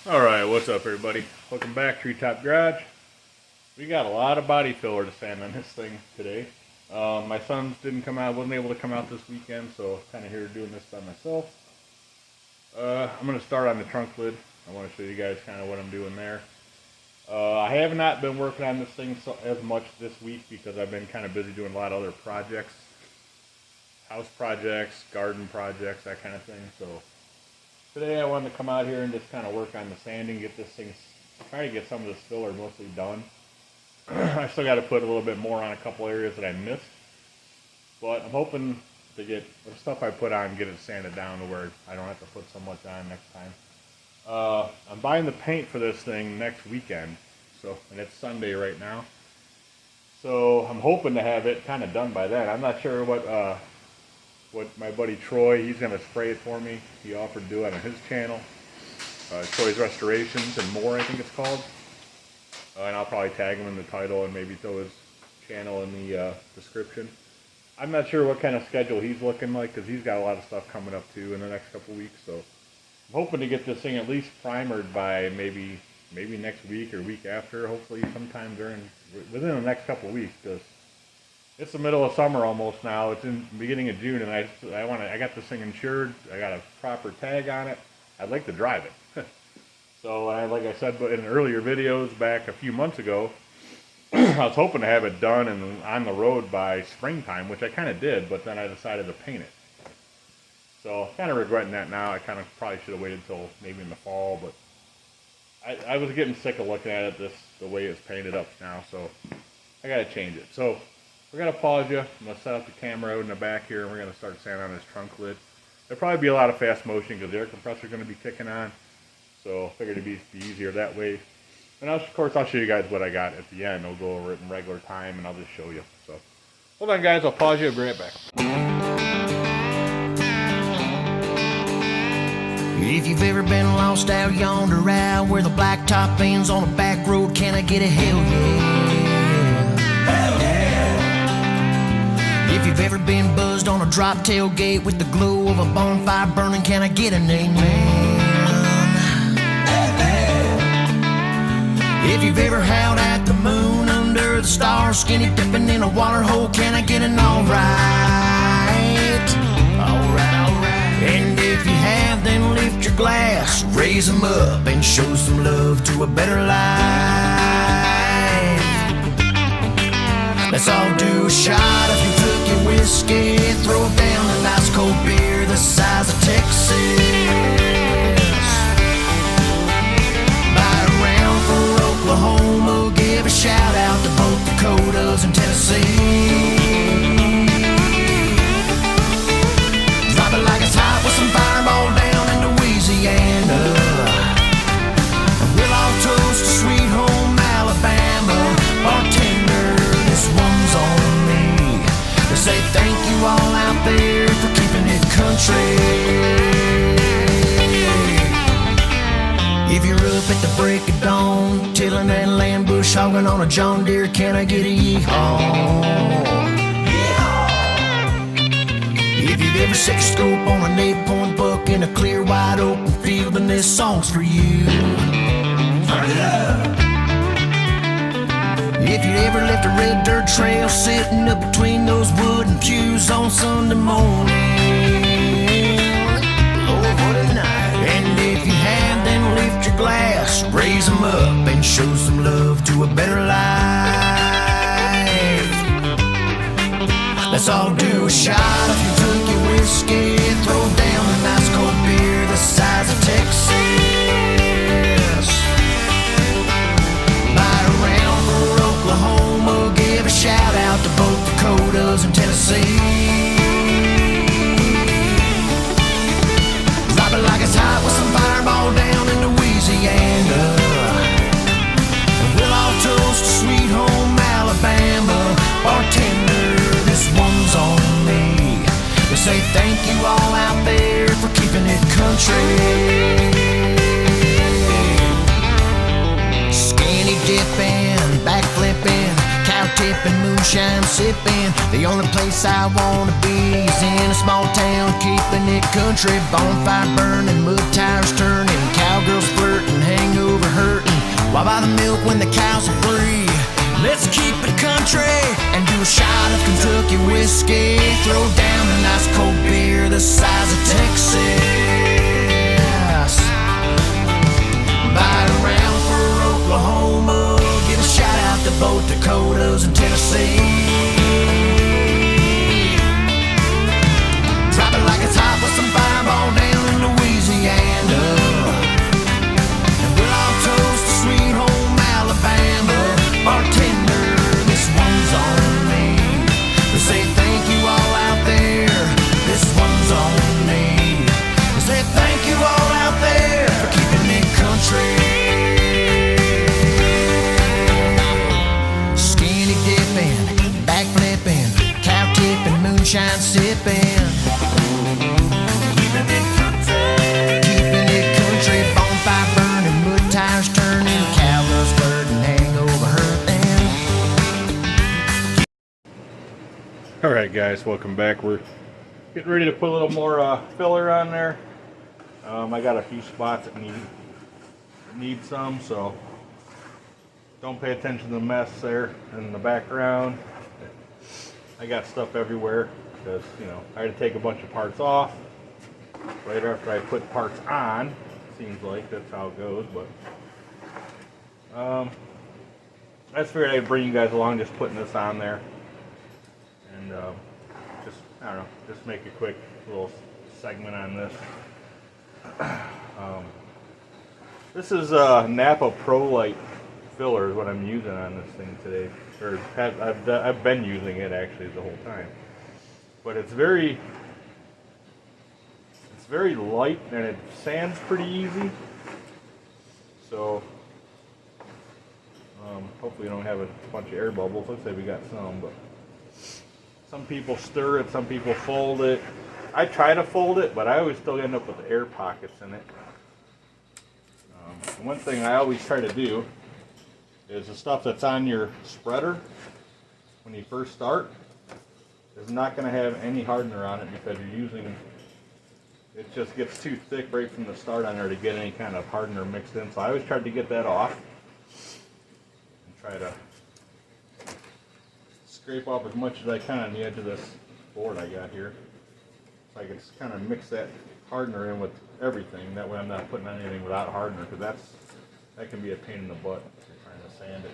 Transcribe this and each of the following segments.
Alright, what's up everybody? Welcome back, Treetop Garage. We got a lot of body filler to sand on this thing today. My sons wasn't able to come out this weekend, so kind of here doing this by myself. I'm going to start on the trunk lid. I want to show you guys kind of what I'm doing there. I have not been working on this thing as much this week because I've been kind of busy doing a lot of other projects. House projects, garden projects, that kind of thing. So today I wanted to come out here and just kind of work on the sanding, get this thing, try to get some of this filler mostly done. I still got to put a little bit more on a couple areas that I missed, but I'm hoping to get the stuff I put on, get it sanded down to where I don't have to put so much on next time. I'm buying the paint for this thing next weekend, and it's Sunday right now, so I'm hoping to have it kind of done by then. I'm not sure what my buddy Troy, he's going to spray it for me. He offered to do it on his channel, Troy's Restorations and More, I think it's called. And I'll probably tag him in the title and maybe throw his channel in the description. I'm not sure what kind of schedule he's looking like because he's got a lot of stuff coming up too in the next couple weeks. So I'm hoping to get this thing at least primered by maybe next week or week after. Hopefully sometime within the next couple weeks, because it's the middle of summer almost now. It's in the beginning of June, and I got this thing insured. I got a proper tag on it. I'd like to drive it. So like I said, but in earlier videos back a few months ago, I was hoping to have it done and on the road by springtime, which I kind of did, but then I decided to paint it. So kind of regretting that now. I kind of probably should have waited until maybe in the fall, but I was getting sick of looking at it the way it's painted up now, so I got to change it. So we're going to pause you. I'm going to set up the camera out in the back here, and we're going to start sanding on this trunk lid. There'll probably be a lot of fast motion because the air compressor is going to be kicking on. So I figured it'd be easier that way. And of course, I'll show you guys what I got at the end. I'll go over it in regular time, and I'll just show you. So hold on, guys. I'll pause you. I'll be right back. If you've ever been lost out yonder out where the blacktop ends on a back road, can I get a hell yeah? Hell yeah! If you've ever been buzzed on a drop tailgate with the glow of a bonfire burning, can I get an amen? If you've ever howled at the moon under the stars, skinny dipping in a water hole, can I get an alright? Alright. And if you have, then lift your glass, raise them up, and show some love to a better life. Let's all do a shot. If you took your whiskey, throw down a nice cold beer the size of Texas. Oklahoma, give a shout out to both Dakotas and Tennessee. Drop it like it's hot with some fireball down in Louisiana. We'll all toast to sweet home Alabama. Bartender, this one's on me to say thank you all out there for keeping it country. If you're up at the break of dawn, tilling that land, bush hogging on a John Deere, can I get a yeehaw? If you've ever set your scope on an 8-point buck in a clear, wide open field, then this song's for you. Turn it up. If you ever left a red dirt trail sitting up between those wooden pews on Sunday morning, Lord, what a night. And if you have, then lift your glass, raise them up, and show some love to a better life. Let's all do a shot. If you took your whiskey, throw down a nice cold beer the size of Texas. Buy around for Oklahoma, give a shout out to both Dakotas and Tennessee. Like it's hot with some fireball down in Louisiana. And we'll all toast to sweet home Alabama. Bartender, this one's on me to say thank you all out there for keeping it country. Skinny dipping, back flipping, cow tipping, moonshine sipping. The only place I wanna be is in a small town, keeping it country. Bonfire burning, mud tires turning, cowgirls flirting, are hurting, while by the milk when the cows are free. Let's keep it country and do a shot of Kentucky whiskey. Throw down a nice cold beer the size of Texas. Bite around for Oklahoma, give a shout out to both Dakotas and Tennessee. Drop it like it's hot with some fireball down in Louisiana, and we'll all toast to sweet home Alabama. Bartender, this one's on me. We say thank you all out there, this one's on me. We say thank you all out there for keeping it country. Skinny dipping, back flipping, cow tipping, moonshine sipping. Keeping it country, bonfire burning, wood tires turning, cowgirls flirting, hangover hurting. Alright guys, welcome back. We're getting ready to put a little more filler on there. I got a few spots that need some, so don't pay attention to the mess there in the background. I got stuff everywhere because, you know, I had to take a bunch of parts off right after I put parts on. Seems like that's how it goes, but I just figured I'd bring you guys along just putting this on there. And just, I don't know, just make a quick little segment on this. This is Napa Pro Light filler is what I'm using on this thing today. Or I've been using it actually the whole time. But it's very light and it sands pretty easy. So hopefully we don't have a bunch of air bubbles. Looks like we got some, but some people stir it, some people fold it. I try to fold it, but I always still end up with the air pockets in it. One thing I always try to do is the stuff that's on your spreader when you first start is not going to have any hardener on it because you're using, it just gets too thick right from the start on there to get any kind of hardener mixed in. So I always try to get that off and try to scrape off as much as I can on the edge of this board I got here. So I can just kind of mix that hardener in with everything. That way I'm not putting on anything without hardener, because that can be a pain in the butt if you're trying to sand it.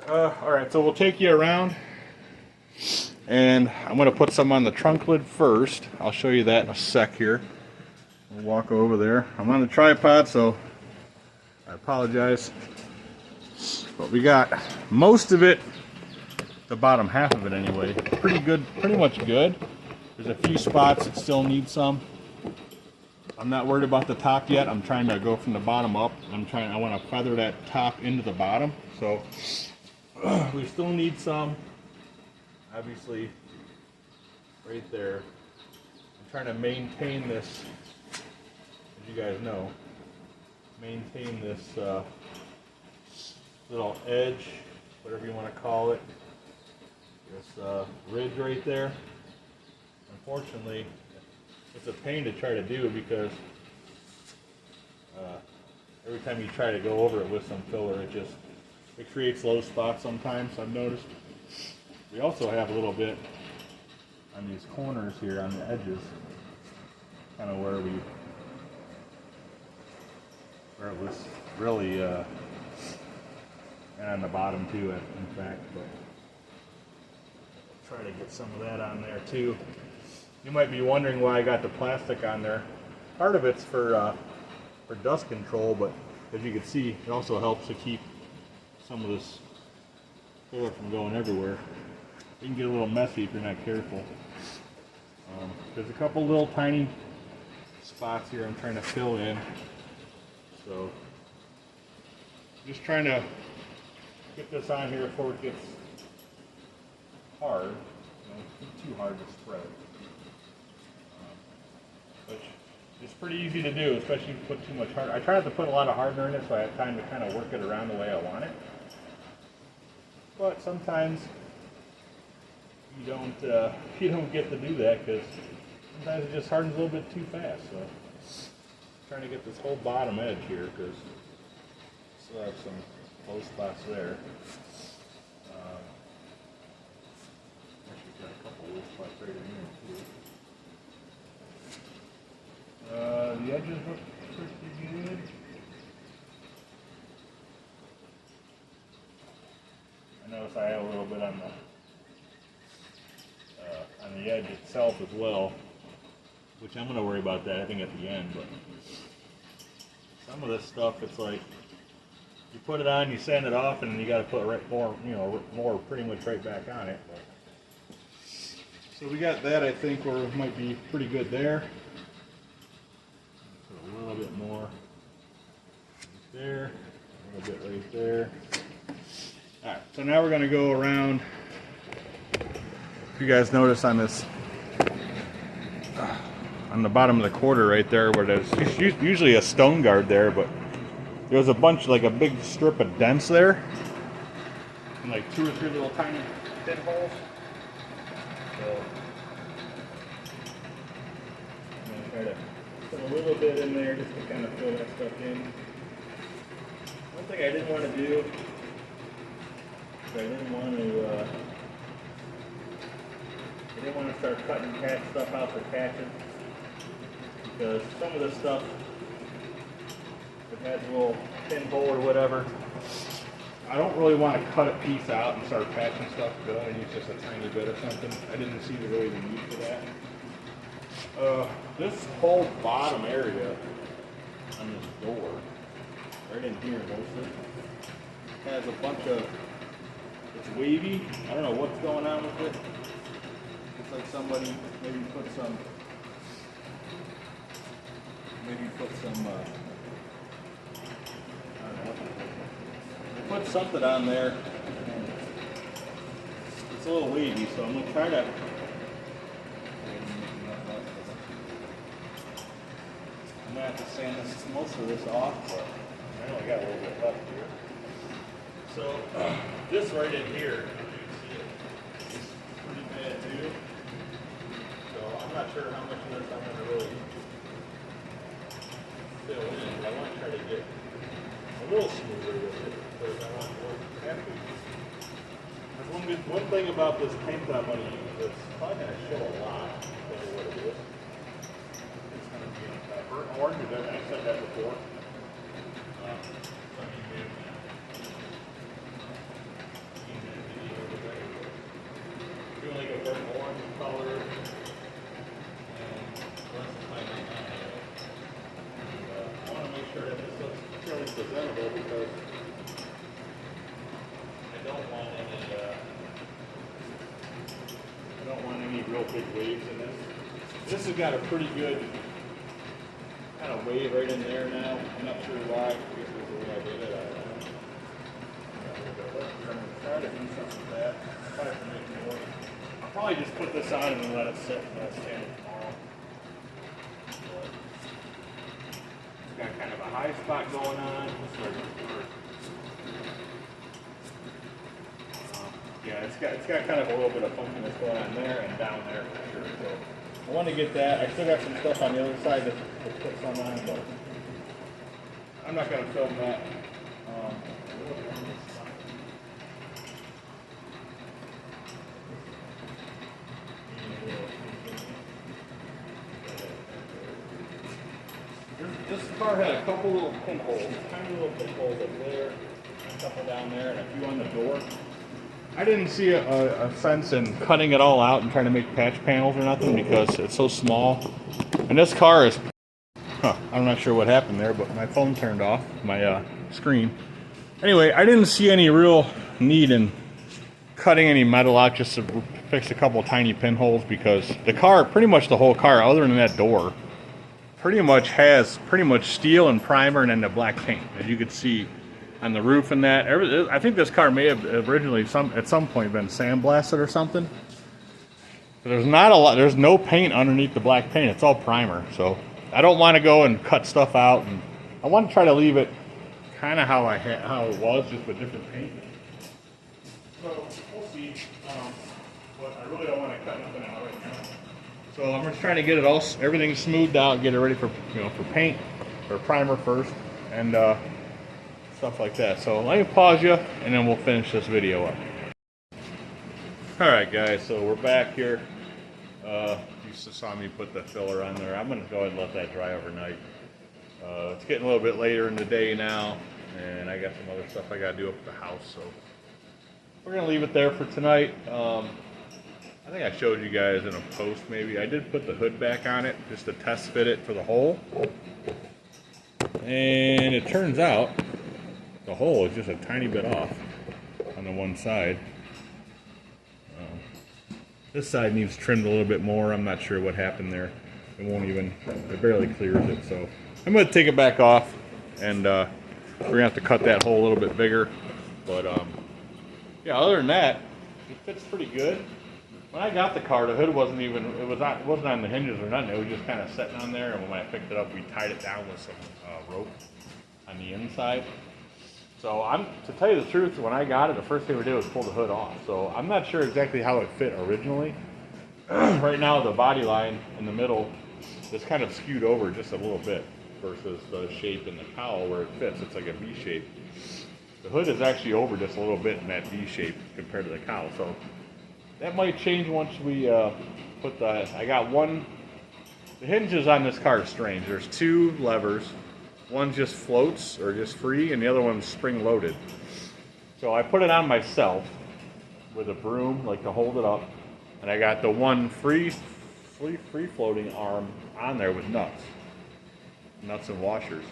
So. Alright, so we'll take you around, and I'm going to put some on the trunk lid first. I'll show you that in a sec here. We'll walk over there. I'm on the tripod, so I apologize. But we got most of it, the bottom half of it anyway, pretty good, pretty much good. There's a few spots that still need some. I'm not worried about the top yet. I'm trying to go from the bottom up. I want to feather that top into the bottom. So we still need some, obviously, right there. I'm trying to maintain this, as you guys know, maintain this little edge, whatever you want to call it, this ridge right there. Unfortunately, it's a pain to try to do because every time you try to go over it with some filler, it creates low spots sometimes, I've noticed. We also have a little bit on these corners here on the edges, kind of where it was really, and on the bottom too, in fact, but try to get some of that on there too. You might be wondering why I got the plastic on there. Part of it's for dust control, but as you can see, it also helps to keep some of this filler from going everywhere. It can get a little messy if you're not careful. There's a couple little tiny spots here I'm trying to fill in. So, just trying to get this on here before it gets hard. It's too hard to spread. Which is pretty easy to do, especially if you put too much hardener. I try not to put a lot of hardener in it so I have time to kind of work it around the way I want it. But sometimes you don't get to do that because sometimes it just hardens a little bit too fast. So trying to get this whole bottom edge here because still have some low spots there. Actually got a couple low spots right in here too. The edges look pretty good. I notice I have a little bit on the edge itself as well, which I'm going to worry about that I think at the end. But some of this stuff, it's like you put it on, you sand it off, and you got to put more pretty much right back on it. But, so we got that. I think where it might be pretty good there. Put a little bit more right there, a little bit right there. All right, so now we're going to go around. If you guys notice on this, on the bottom of the quarter right there, where there's usually a stone guard there, but there's a bunch, like a big strip of dents there, and like 2 or 3 little tiny pinholes. So I'm going to try to put a little bit in there just to kind of fill that stuff in. One thing I didn't want to do, I didn't want to start cutting patch stuff out for patching, because some of this stuff, if it has a little pinhole or whatever, I don't really want to cut a piece out and start patching stuff good. I use just a tiny bit or something. I didn't see really the need for that. This whole bottom area on this door, right in here mostly, has a bunch of, it's wavy. I don't know what's going on with it. It's like somebody maybe put some, I don't know, they put something on there. It's a little wavy, so I'm going to try to, I'm going to have to sand most of this off, but I only got a little bit left here. So this right in here, you can see it, is pretty bad too. So I'm not sure how much of this I'm going to really fill in. I want to try to get a little smoother with it, because I want more happy. There's one thing about this paint that I'm going to use that's probably going to show a lot of what it is. It's going to be burnt orange. I said that before. Like a burnt orange color, and I want to make sure that this looks fairly presentable, because I don't want any real big waves in this. This has got a pretty good kind of wave right in there now. I'm not sure why. I guess it was the way I did it. I don't know. I'm going to try to do something with that. Try to make more. I'll probably just put this on and let it sit and let it stand tomorrow. It's got kind of a high spot going on. Yeah, it's got kind of a little bit of funkiness going on there and down there for sure. So I want to get that. I still got some stuff on the other side to put some on, but I'm not going to film that. This car had a couple little pinholes, tiny little pinholes up there, a couple down there, and a few on the door. I didn't see a sense in cutting it all out and trying to make patch panels or nothing, because it's so small. And this car is, I'm not sure what happened there, but my phone turned off, my screen. Anyway, I didn't see any real need in cutting any metal out just to fix a couple tiny pinholes, because the car, pretty much the whole car, other than that door, pretty much has steel and primer and then the black paint, as you could see on the roof and that. I think this car may have originally at some point been sandblasted or something. But there's not a lot. There's no paint underneath the black paint. It's all primer. So I don't want to go and cut stuff out, and I want to try to leave it kind of how it was, just with different paint. So we'll see. But I really don't want to cut nothing out right now. So I'm just trying to get it everything smoothed out, get it ready for for paint. or primer first, and stuff like that. So let me pause you, and then we'll finish this video up. Alright guys, so we're back here. You saw me put the filler on there. I'm going to go ahead and let that dry overnight. It's getting a little bit later in the day now, and I got some other stuff I got to do up at the house, so we're going to leave it there for tonight. I think I showed you guys in a post maybe. I did put the hood back on it just to test fit it for the hole. And it turns out the hole is just a tiny bit off on the one side. This side needs trimmed a little bit more. I'm not sure what happened there. It barely clears it. So I'm going to take it back off, and we're going to have to cut that hole a little bit bigger. But yeah, other than that, it fits pretty good. When I got the car, the hood wasn't on the hinges or nothing. It was just kind of sitting on there, and when I picked it up, we tied it down with some rope on the inside. So to tell you the truth, when I got it, the first thing we did was pull the hood off. So I'm not sure exactly how it fit originally. Right now, the body line in the middle is kind of skewed over just a little bit versus the shape in the cowl where it fits. It's like a V shape. The hood is actually over just a little bit in that V shape compared to the cowl. So that might change once we put the. The hinges on this car are strange. There's two levers. One just floats or just free, and the other one's spring loaded. So I put it on myself with a broom, like to hold it up, and I got the one free floating arm on there with nuts and washers.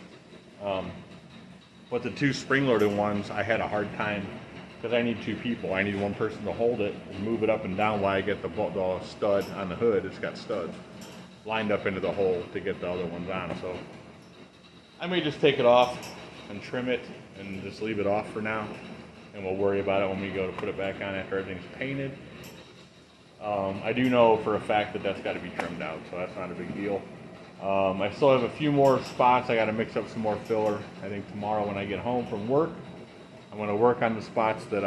But the two spring loaded ones, I had a hard time because I need two people. I need one person to hold it and move it up and down while I get the stud on the hood. It's got studs lined up into the hole to get the other ones on. So I may just take it off and trim it and just leave it off for now, and we'll worry about it when we go to put it back on after everything's painted. I do know for a fact that that's got to be trimmed out, so that's not a big deal. I still have a few more spots. I got to mix up some more filler. I think tomorrow when I get home from work, I'm going to work on the spots that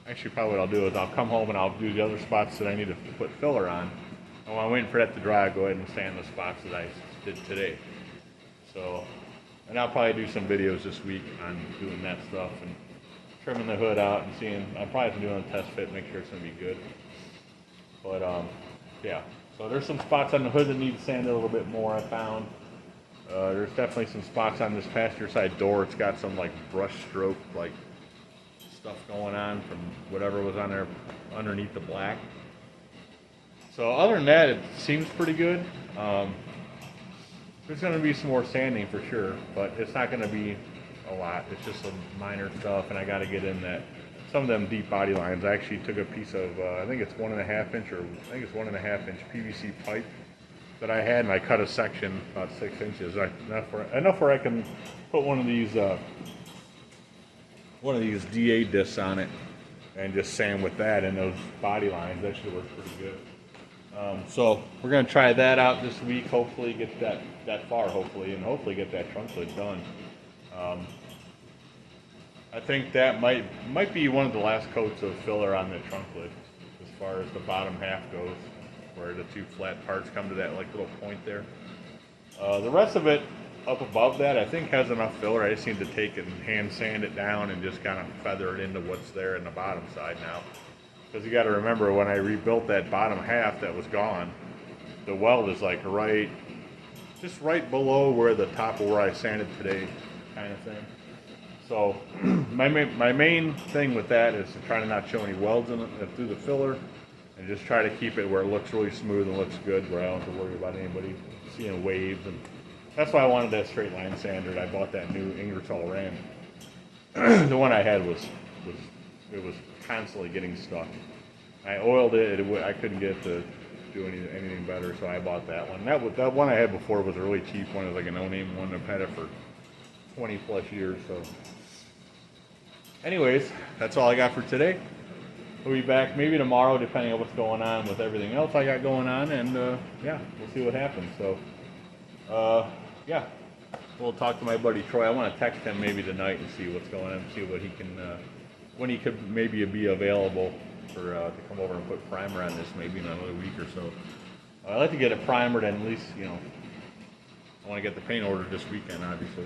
actually probably what I'll do is I'll come home and I'll do the other spots that I need to put filler on. And while I'm waiting for that to dry, I'll go ahead and sand the spots that I did today. So, and I'll probably do some videos this week on doing that stuff and trimming the hood out and seeing. I'll probably have to do a test fit, make sure it's going to be good. But yeah, so there's some spots on the hood that need sanded a little bit more, I found. There's definitely some spots on this passenger side door. It's got some like brush stroke like stuff going on from whatever was on there underneath the black. So other than that, it seems pretty good. There's going to be some more sanding for sure, but it's not going to be a lot. It's just some minor stuff, and I got to get in some of them deep body lines. I actually took a piece of, I think it's 1.5 inch, or I think it's 1.5 inch PVC pipe that I had, and I cut a section about 6 inches, enough where I can put one of these DA discs on it and just sand with that in those body lines. That should work pretty good. So we're going to try that out this week, hopefully get that far, and hopefully get that trunk lid done. I think that might be one of the last coats of filler on the trunk lid as far as the bottom half goes, where the two flat parts come to that like little point there. The rest of it up above that I think has enough filler. I just need to take it and hand sand it down and just kind of feather it into what's there in the bottom side now. Because you got to remember, when I rebuilt that bottom half that was gone, the weld is like just right below where the top of where I sanded today, kind of thing. So my main thing with that is to try to not show any welds in it through the filler, and just try to keep it where it looks really smooth and looks good, where I don't have to worry about anybody seeing waves. And that's why I wanted that straight line sander. I bought that new Ingersoll Rand. The one I had was constantly getting stuck. I oiled it. I couldn't get it to do anything better, so I bought that one. That one I had before was a really cheap one. It was like a no-name one. I've had it for 20 plus years. So, anyways, that's all I got for today. We'll be back maybe tomorrow, depending on what's going on with everything else I got going on, and yeah, we'll see what happens. So, yeah, we'll talk to my buddy Troy. I want to text him maybe tonight and see what's going on, see what he can, when he could maybe be available for to come over and put primer on this maybe in another week or so. I'd like to get it primered and at least, I want to get the paint ordered this weekend, obviously.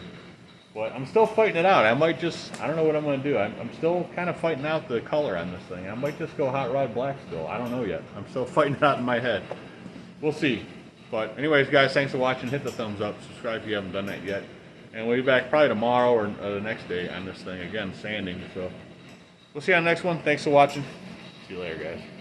But I'm still fighting it out. I might just, I don't know what I'm going to do. I'm still kind of fighting out the color on this thing. I might just go hot rod black still. I don't know yet. I'm still fighting it out in my head. We'll see. But anyways, guys, thanks for watching. Hit the thumbs up. Subscribe if you haven't done that yet. And we'll be back probably tomorrow or the next day on this thing. Again, sanding. So we'll see you on the next one. Thanks for watching. See you later, guys.